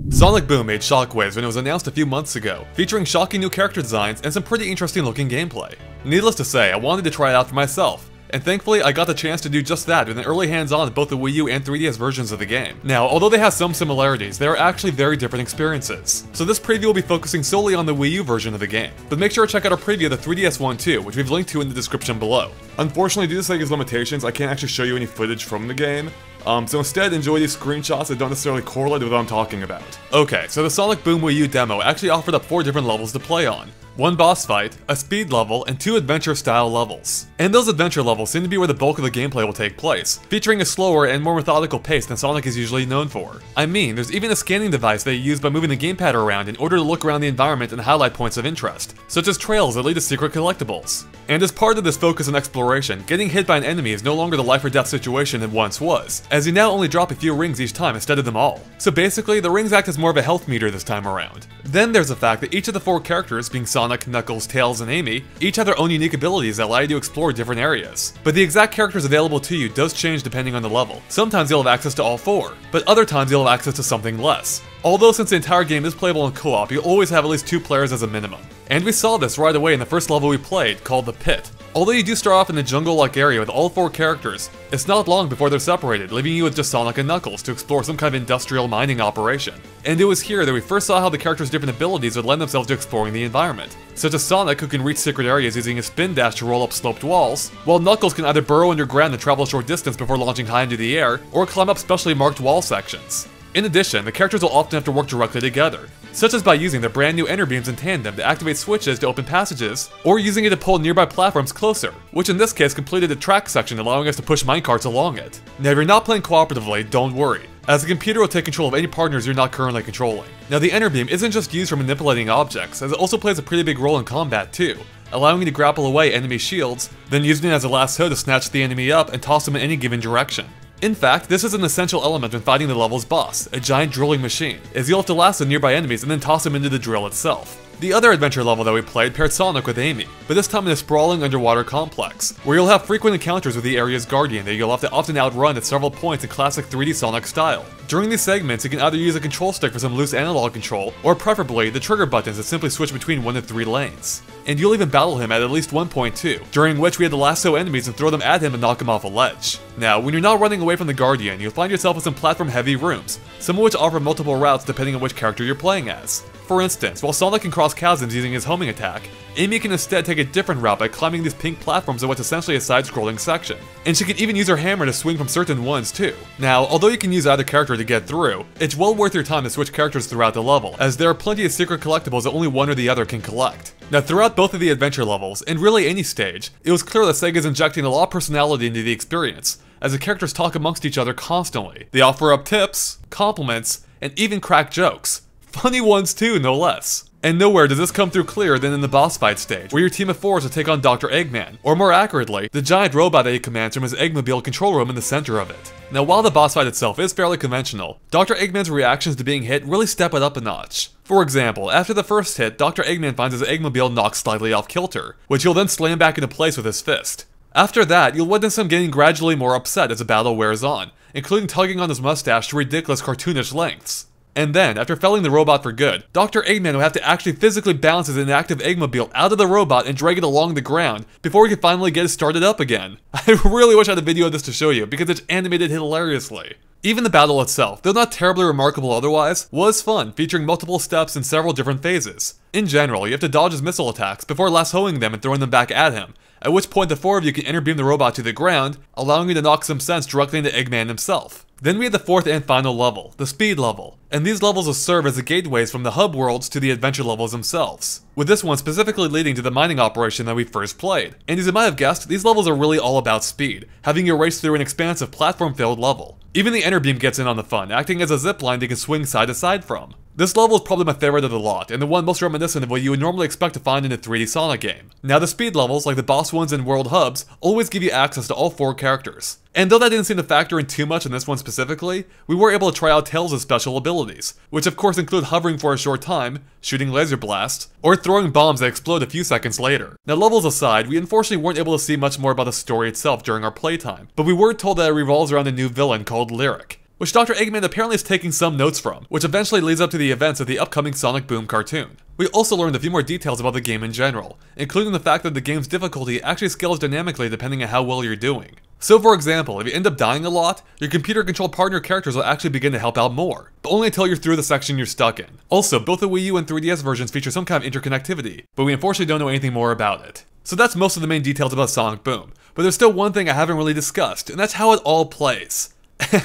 Sonic Boom made shockwaves when it was announced a few months ago, featuring shocking new character designs and some pretty interesting looking gameplay. Needless to say, I wanted to try it out for myself, and thankfully I got the chance to do just that with an early hands-on of both the Wii U and 3DS versions of the game. Now, although they have some similarities, they are actually very different experiences. So this preview will be focusing solely on the Wii U version of the game, but make sure to check out our preview of the 3DS one too, which we've linked to in the description below. Unfortunately, due to Sega's limitations, I can't actually show you any footage from the game, so instead enjoy these screenshots that don't necessarily correlate with what I'm talking about. Okay, so the Sonic Boom Wii U demo actually offered up 4 different levels to play on. 1 boss fight, a speed level, and 2 adventure-style levels. And those adventure levels seem to be where the bulk of the gameplay will take place, featuring a slower and more methodical pace than Sonic is usually known for. I mean, there's even a scanning device that you use by moving the gamepad around in order to look around the environment and highlight points of interest, such as trails that lead to secret collectibles. And as part of this focus on exploration, getting hit by an enemy is no longer the life or death situation it once was, as you now only drop a few rings each time instead of them all. So basically, the rings act as more of a health meter this time around. Then there's the fact that each of the 4 characters, being Sonic, Knuckles, Tails, and Amy, each have their own unique abilities that allow you to explore different areas. But the exact characters available to you does change depending on the level. Sometimes you'll have access to all 4, but other times you'll have access to something less. Although since the entire game is playable in co-op, you'll always have at least 2 players as a minimum. And we saw this right away in the first level we played, called the Pit. Although you do start off in a jungle-like area with all 4 characters, it's not long before they're separated, leaving you with just Sonic and Knuckles to explore some kind of industrial mining operation. And it was here that we first saw how the characters' different abilities would lend themselves to exploring the environment, such as Sonic, who can reach secret areas using his spin dash to roll up sloped walls, while Knuckles can either burrow underground and travel a short distance before launching high into the air, or climb up specially marked wall sections. In addition, the characters will often have to work directly together, such as by using their brand new enter beams in tandem to activate switches to open passages, or using it to pull nearby platforms closer, which in this case completed the track section, allowing us to push minecarts along it. Now if you're not playing cooperatively, don't worry, as the computer will take control of any partners you're not currently controlling. Now the enter beam isn't just used for manipulating objects, as it also plays a pretty big role in combat too, allowing you to grapple away enemy shields, then using it as a lasso to snatch the enemy up and toss them in any given direction. In fact, this is an essential element when fighting the level's boss, a giant drilling machine, as you'll have to lasso nearby enemies and then toss them into the drill itself. The other adventure level that we played paired Sonic with Amy, but this time in a sprawling underwater complex, where you'll have frequent encounters with the area's guardian that you'll have to often outrun at several points in classic 3D Sonic style. During these segments, you can either use a control stick for some loose analog control, or preferably the trigger buttons that simply switch between 1 to 3 lanes. And you'll even battle him at least one point too, during which we had to lasso enemies and throw them at him and knock him off a ledge. Now, when you're not running away from the Guardian, you'll find yourself with some platform-heavy rooms, some of which offer multiple routes depending on which character you're playing as. For instance, while Sonic can cross chasms using his homing attack, Amy can instead take a different route by climbing these pink platforms in what's essentially a side-scrolling section. And she can even use her hammer to swing from certain ones too. Now, although you can use either character to get through, it's well worth your time to switch characters throughout the level, as there are plenty of secret collectibles that only one or the other can collect. Now throughout both of the adventure levels, and really any stage, it was clear that Sega is injecting a lot of personality into the experience, as the characters talk amongst each other constantly. They offer up tips, compliments, and even crack jokes. Funny ones too, no less. And nowhere does this come through clearer than in the boss fight stage, where your team of 4 is to take on Dr. Eggman, or more accurately, the giant robot that he commands from his Eggmobile control room in the center of it. Now while the boss fight itself is fairly conventional, Dr. Eggman's reactions to being hit really step it up a notch. For example, after the first hit, Dr. Eggman finds his Eggmobile knocked slightly off kilter, which he'll then slam back into place with his fist. After that, you'll witness him getting gradually more upset as the battle wears on, including tugging on his mustache to ridiculous cartoonish lengths. And then, after felling the robot for good, Dr. Eggman will have to actually physically bounce his inactive Eggmobile out of the robot and drag it along the ground before he can finally get it started up again. I really wish I had a video of this to show you, because it's animated hilariously. Even the battle itself, though not terribly remarkable otherwise, was fun, featuring multiple steps and several different phases. In general, you have to dodge his missile attacks before lassoing them and throwing them back at him, at which point the 4 of you can enter beam the robot to the ground, allowing you to knock some sense directly into Eggman himself. Then we had the 4th and final level, the speed level, and these levels will serve as the gateways from the hub worlds to the adventure levels themselves, with this one specifically leading to the mining operation that we first played. And as you might have guessed, these levels are really all about speed, having you race through an expansive platform-filled level. Even the enter beam gets in on the fun, acting as a zipline you can swing side to side from. This level is probably my favorite of the lot, and the one most reminiscent of what you would normally expect to find in a 3D Sonic game. Now the speed levels, like the boss ones and world hubs, always give you access to all 4 characters. And though that didn't seem to factor in too much in this one specifically, we were able to try out Tails' special abilities, which of course include hovering for a short time, shooting laser blasts, or throwing bombs that explode a few seconds later. Now levels aside, we unfortunately weren't able to see much more about the story itself during our playtime, but we were told that it revolves around a new villain called Lyric. which Dr. Eggman apparently is taking some notes from, which eventually leads up to the events of the upcoming Sonic Boom cartoon. We also learned a few more details about the game in general, including the fact that the game's difficulty actually scales dynamically depending on how well you're doing. So for example, if you end up dying a lot, your computer-controlled partner characters will actually begin to help out more, but only until you're through the section you're stuck in. Also, both the Wii U and 3DS versions feature some kind of interconnectivity, but we unfortunately don't know anything more about it. So that's most of the main details about Sonic Boom, but there's still one thing I haven't really discussed, and that's how it all plays.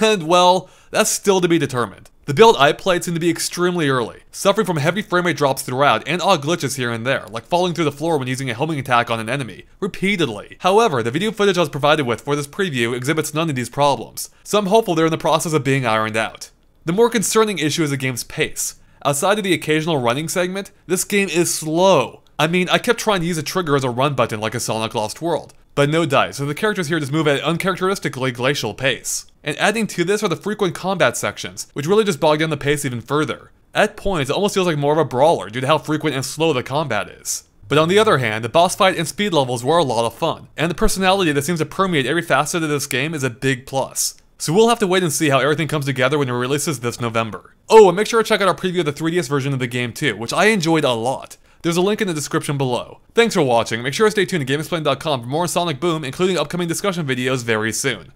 And well, that's still to be determined. The build I played seemed to be extremely early, suffering from heavy framerate drops throughout and odd glitches here and there, like falling through the floor when using a homing attack on an enemy, repeatedly. However, the video footage I was provided with for this preview exhibits none of these problems, so I'm hopeful they're in the process of being ironed out. The more concerning issue is the game's pace. Outside of the occasional running segment, this game is slow. I mean, I kept trying to use a trigger as a run button like a Sonic Lost World, but no dice, so the characters here just move at an uncharacteristically glacial pace. And adding to this are the frequent combat sections, which really just bog down the pace even further. At points, it almost feels like more of a brawler due to how frequent and slow the combat is. But on the other hand, the boss fight and speed levels were a lot of fun, and the personality that seems to permeate every facet of this game is a big plus. So we'll have to wait and see how everything comes together when it releases this November. Oh, and make sure to check out our preview of the 3DS version of the game too, which I enjoyed a lot. There's a link in the description below. Thanks for watching, make sure to stay tuned to GameXplain.com for more Sonic Boom, including upcoming discussion videos very soon.